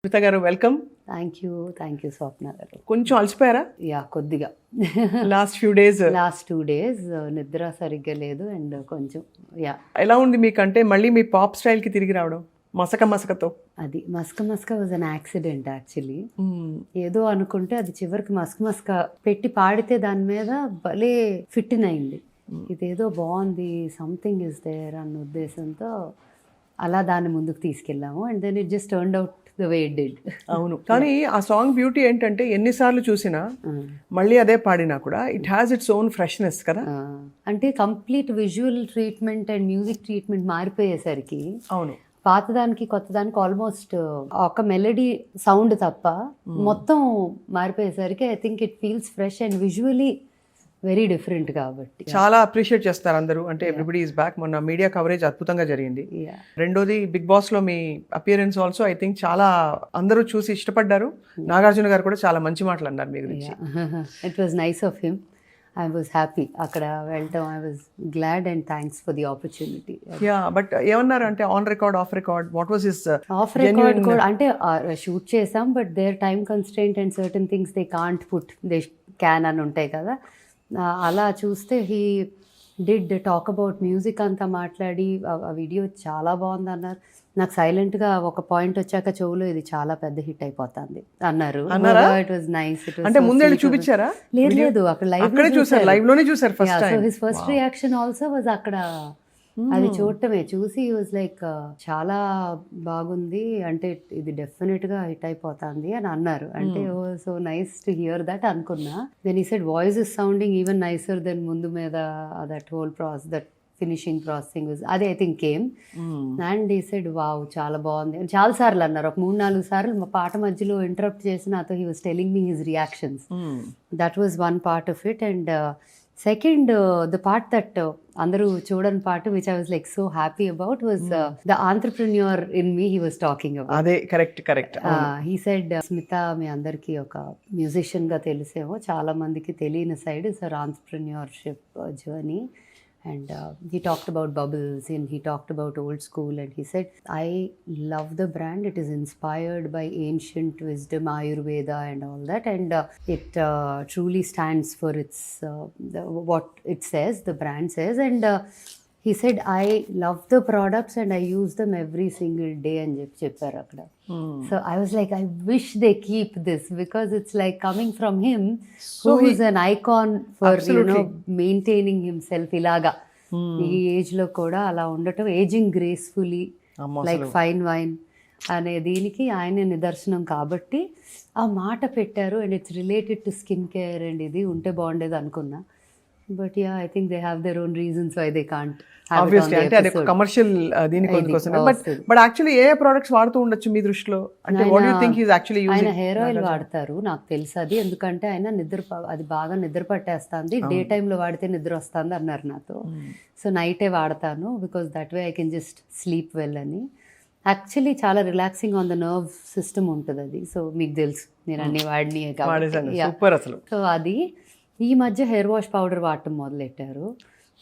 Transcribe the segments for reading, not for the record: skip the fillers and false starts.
స్మిత గారు welcome. Thank you స్వప్న గారు. కొంచెం అలసిపోయారా యా కొద్దిగా last few days? Last 2 days నిద్ర సరిగ్గా లేదు అండ్ కొంచెం యా. ఎలా ఉంది మీకంటే మళ్ళీ మీ పాప్ స్టైల్కి తిరిగి రావడం మసకతో? అది మస్క వాజ్ అన్ యాక్సిడెంట్ యాక్చువల్లీ. ఏదో అనుకుంటే అది చివరికి మస్క పెట్టి పాడితే దాని మీద భలే ఫిట్ అయింది. ఇదేదో బాగుంది, సంథింగ్ ఇస్ దేర్ అన్న ఉద్దేశంతో అలా దాన్ని ముందుకు తీసుకెళ్ళాము and then it just turned out the way it did. అవును, కానీ ఆ సాంగ్ బ్యూటీ ఏంటంటే ఎన్నిసార్లు చూసినా మళ్ళీ అదే పాడినా కూడా it has its own freshness కదా. అంటే complete visual treatment and music treatment మారిపోయేసరికి అవును, పాతదానికి కొత్తదానికి ఆల్మోస్ట్ ఒక మెలడీ సౌండ్ తప్ప మొత్తం మారిపోయేసరికి I think it feels fresh and visually very different. కాబట్టి చాలా అప్రిషియేట్ చేస్తారు అందరూ. అంటే ఎవ్రీబడి ఈస్ బ్యాక్. మొన్న మీడియా కవరేజ్ అద్భుతంగా జరిగింది. రెండోది బిగ్ బాస్ లో మీ అపియరెన్స్ ఆల్సో ఐ థింక్ చాలా అందరూ చూసి ఇష్టపడ్డారు. నాగార్జున గారు కూడా చాలా మంచి మాటలు అన్నారు మీ గురించి. It was nice of him. I was happy అక్కడ వెళ్ళటం. I was glad and thanks for the opportunity. Yeah, but ఏమన్నారు అంటే on record, off record, what was his off record కూడా అంటే షూట్ చేసాం but there time constraint and certain things they can't put they can అని ఉంటాయి కదా. అలా చూస్తే he did talk about music అంతా మాట్లాడి ఆ వీడియో చాలా బాగుంది అన్నారు. నాకు సైలెంట్గా ఒక పాయింట్ వచ్చాక చెవులో ఇది చాలా పెద్ద హిట్ అయిపోతుంది అన్నారు. It was nice. అంటే ముందే చూపించారా? లేదు అక్కడ లైవ్ లోనే చూసారు first time. His first reaction also was అక్కడ అది చూడటమే. చూసి వాజ్ లైక్ చాలా బాగుంది, అంటే ఇది డెఫినెట్ గా హిట్ అయిపోతుంది అని అన్నారు. అంటే so nice to hear that అనుకున్నా. Then he said voice is sounding even nicer than ముందు మీద that whole process, that finishing processing అది I think came. And he said wow చాలా బాగుంది అని చాలా సార్లు అన్నారు. ఒక 3-4 సార్లు మా పాట మధ్యలో ఇంటరప్ట్ చేసి నాతో he was telling me his reactions. That was one part of it. And second the part that అందరూ చూడని part which I was like so happy about was the entrepreneur in me he was talking about. అదే correct. He said Smitha మీ అందరికీ ఒక musician గా తెలిసేమో, చాలా మందికి తెలియని side is our entrepreneurship journey. And he talked about bubbles and he talked about old school and he said, I love the brand. It is inspired by ancient wisdom, Ayurveda and all that. And it truly stands for its, what it says, the brand says. And he said, I love the products and I use them every single day and చెప్పారు అక్కడ. So I was like, I wish they keep this because it's like coming from him, so who is an icon for maintaining himself ilaga. ఈ age లో కూడా అలా ఉండటం, ageing gracefully like fine wine అనే దీనికి ఆయన నిదర్శనం. కాబట్టి ఆ మాట పెట్టారు and it's related to skin care and ఇది ఉంటే బాగుండేది అనుకున్నా. But yeah I think they have their own reasons why they can't. Obviously అంటే అది కమర్షియల్ దీనికోసం. బట్ యాక్చువల్లీ ఏ ప్రొడక్ట్స్ వాడుతూ ఉండొచ్చు మీ దృష్టిలో? అంటే what you think he is actually using? ఆయన హెయిర్ ఆయిల్ వాడతారు నాకు తెలుసు అది, ఎందుకంటే ఆయన అది బాగా నిద్ర పట్టేస్తుంది, డే టైంలో వాడితే నిద్ర వస్తుంది అన్నారు నాతో. సో నైటే వాడతాను because that way I can just sleep well అని. యాక్చువల్లీ చాలా relaxing on the nerve system ఉంటుంది అది. సో మీకు తెలుసు నేను అన్ని వాడిని అసలు. సో అది ఈ మధ్య హెయిర్ వాష్ పౌడర్ వాడటం మొదలెట్టారు.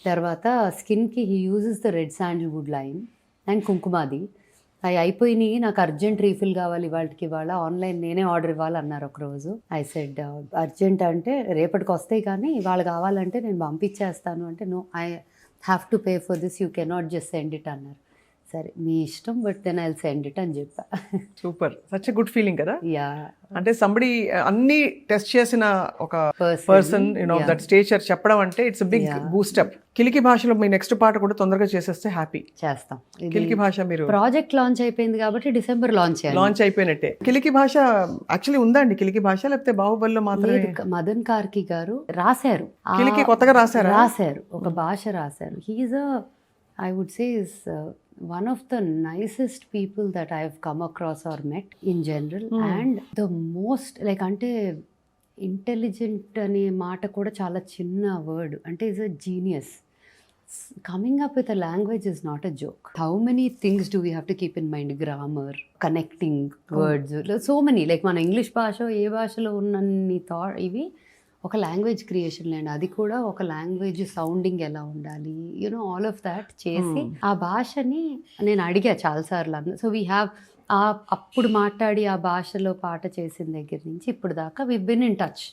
తర్వాత స్కిన్కి he uses the red Sandalwood line and Kumkumadi. అవి అయిపోయినాయి, నాకు అర్జెంట్ రీఫిల్ కావాలి ఇవాళ ఆన్లైన్ నేనే ఆర్డర్ ఇవ్వాలన్నారు ఒకరోజు. ఐ సెడ్ అర్జెంట్ అంటే రేపటికి వస్తాయి కానీ ఇవాళ కావాలంటే నేను పంపించేస్తాను అంటే, no I have to pay for this, you cannot just send it అన్నారు. సరే మీ ఇష్టం but then I will send it అని చెప్పా. Super, such a good feeling కదా. యా, అంటే సంబడి అన్ని టెస్ట్ చేసిన ఒక పర్సన్ దట్ స్టేచర్ చెప్పడం అంటే ఇట్స్ బిగ్ బూస్టప్. కిలికి భాషలో మీ నెక్స్ట్ పాట కూడా తొందరగా చేసేస్తే హ్యాపీ. చేస్తాం. కిలికి భాష మీరు ప్రాజెక్ట్ లాంచ్ అయిపోయింది కాబట్టి డిసెంబర్ లాంచ్ అయిపోయినట్టే. కిలికి భాష యాక్చువల్లీ ఉందండి కిలికి భాష, లేకపోతే బాహుబలిలో మాత్రమే? మదన్ కార్కి గారు రాశారు, కిలికి కొత్తగా రాశారు ఒక భాష రాశారు. He's I would say is one of the nicest people that I have come across or met in general. And the most like ante intelligent ane maata kuda chala chinna word, ante is a genius. Coming up with a language is not a joke. How many things do we have to keep in mind? Grammar, connecting words, so many. Like మన English భాష ఏ భాషలో ఉన్నన్ని thought ఇవి ఒక language creation లేండి. అది కూడా ఒక లాంగ్వేజ్ సౌండింగ్ ఎలా ఉండాలి, యూనో ఆల్ ఆఫ్ దాట్ చేసి ఆ భాషని నేను అడిగా చాలాసార్లు. సో వీ హ్యావ్ అప్పుడు మాట్లాడి ఆ భాషలో పాట చేసిన దగ్గర నుంచి ఇప్పుడు దాకా వి బిన్ ఇన్ టచ్.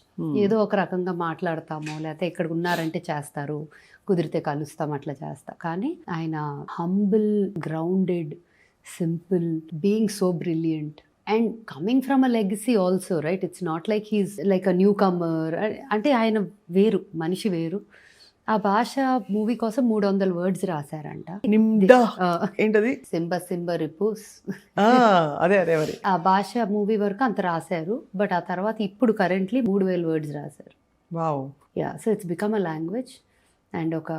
ఏదో ఒక రకంగా మాట్లాడతాము, లేకపోతే ఇక్కడ ఉన్నారంటే చేస్తారు, కుదిరితే కలుస్తాం, అట్లా చేస్తా. కానీ ఆయన humble, grounded, simple, being so brilliant and coming from a legacy also, right? It's not like he's like a newcomer. అంటే ఆయన వేరు, మనిషి వేరు. ఆ భాష మూవీ కోసం 300 వర్డ్స్ రాశారంట. నిమ్డా ఏంటది? సింబ రిపూస్. అదే అదే మరి. ఆ భాష మూవీ వరకు అంత రాశారు, బట్ ఆ తర్వాత ఇప్పుడు కరెంట్లీ 3000 వర్డ్స్ రాశారు. Wow. Yeah, so it's become a language. And ఒక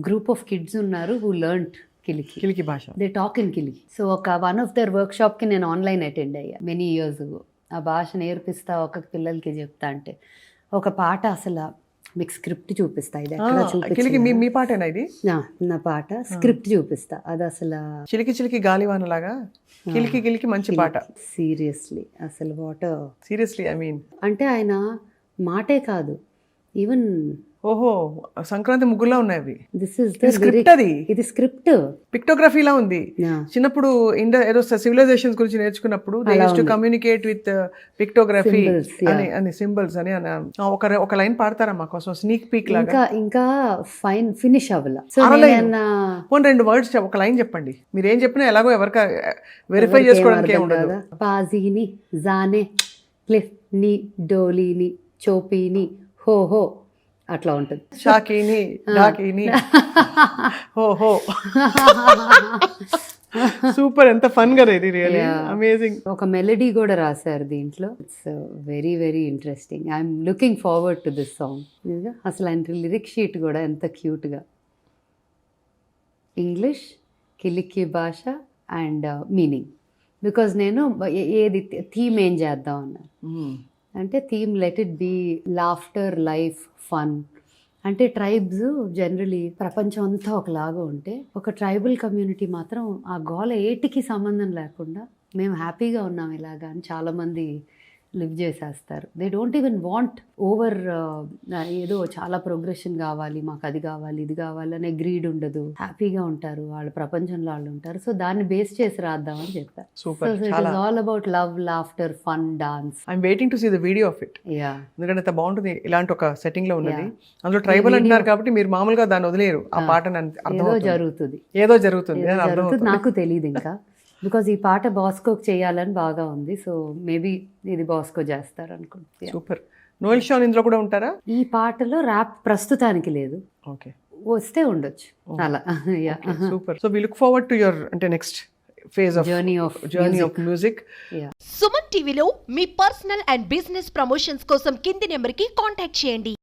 గ్రూప్ ఆఫ్ కిడ్స్ ఉన్నారు హూ లెర్న్డ్ కిలికి భాష. They talk in Kiliki. So ఒక వన్ ఆఫ్ దర్ వర్క్ షాప్కి నేను ఆన్లైన్ అటెండ్ అయ్యా మెనీ ఇయర్స్ అగో. ఆ భాష నేర్పిస్తా ఒక పిల్లలకి చెప్తా అంటే ఒక పాట అసలు మీకు స్క్రిప్ట్ చూపిస్తా. ఇది ఎక్కడ కిలికి మీ పాటేనా ఇది? నా పాట స్క్రిప్ట్ చూపిస్తా. అది అసలు చిలికి గాలివాన లాగా కిలికి మంచి పాట. సీరియస్లీ అసలు సీరియస్లీ ఐ మీన్ అంటే ఆయన మాటే కాదు, ఈవెన్ ఓహో సంక్రాంతి ముగ్గులా ఉన్నాయి అవి. This is script. అది ఇది స్క్రిప్ట్, పిక్టోగ్రఫీలా ఉంది. చిన్నప్పుడు ఏదో సివిలైజేషన్స్ గురించి నేర్చుకున్నప్పుడు they use to communicate with pictography అని సింబల్స్ అని ఒక లైన్ పాడతారా మా కోసం స్నీక్ పీక్ లాగా? ఇంకా ఫైన్ ఫినిష్ అవ్వాల. పోనీ 2 వర్డ్స్ ఒక లైన్ చెప్పండి. మీరు ఏం చెప్పినా ఎలాగో ఎవరికి వెరిఫై చేసుకోవడానికి ఏమి ఉండదు. పాజీని జానే క్లిఫ్ ని డోలీని చోపీని హో అట్లా ఉంటుంది. షాకీని డాకీని హో సూపర్. ఎంత ఫన్ కదా ఇది, రియల్లీ అమేజింగ్. ఒక మెలడీ కూడా రాశారు దీంట్లో. It's very very interesting. I'm looking forward to this song. అసలు ఆయన లిరిక్ షీట్ కూడా ఎంత క్యూట్గా. ఇంగ్లీష్, కిలికి భాష అండ్ మీనింగ్. బికాజ్ నేను ఏది థీమ్ ఏం చేద్దాం అన్నారు అంటే theme let it be laughter, life, fun. అంటే ట్రైబ్స్ జనరలీ ప్రపంచం అంతా ఒకలాగా ఉంటే ఒక ట్రైబల్ కమ్యూనిటీ మాత్రం ఆ గోల ఏటికి సంబంధం లేకుండా మేము హ్యాపీగా ఉన్నాం ఇలాగా అని చాలామంది లివ్ చేసేస్తారు. They don't even want over ఏదో చాలా ప్రోగ్రెషన్ కావాలి, మాకు అది కావాలి ఇది కావాలి అనే గ్రీడ్ ఉండదు. హ్యాపీగా ఉంటారు, వాళ్ళ ప్రపంచంలో వాళ్ళు ఉంటారు. సో దాన్ని బేస్ చేసి రాద్దామని చెప్పారు. Super. It is all about love, laughter, fun, dance. I'm waiting to see the video of it. Yeah, ఎందుకంటే అంత బాగుంటుంది. ఇలాంటి ఒక సెట్టింగ్ లో ఉన్నది. అందులో ట్రైబల్ అంటున్నారు కాబట్టి మీరు మామూలుగా దాన్ని వదిలేరు. ఆ పాటని ఏదో జరుగుతుంది, ఏదో జరుగుతుంది. నాకు తెలియదు ఇంకా. బికాజ్ ఈ పాట బాస్కోకి చేయాలని బాగా ఉంది. సో మేబీ ఇది బాస్కో చేస్తారు అనుకుంటా. సూపర్. నోయల్ షాన్ ఇందులో కూడా ఉంటారా? ఈ పాటలో ర్యాప్ ప్రస్తుతానికి లేదు, ఓకే, వస్తే ఉండొచ్చు అలా. Super. So we look forward to your అంటే next phase of journey of music. Suman టీవీలో మీ పర్సనల్ అండ్ బిజినెస్ ప్రమోషన్స్ కోసం కింది నెంబర్కి కాంటాక్ట్ చేయండి.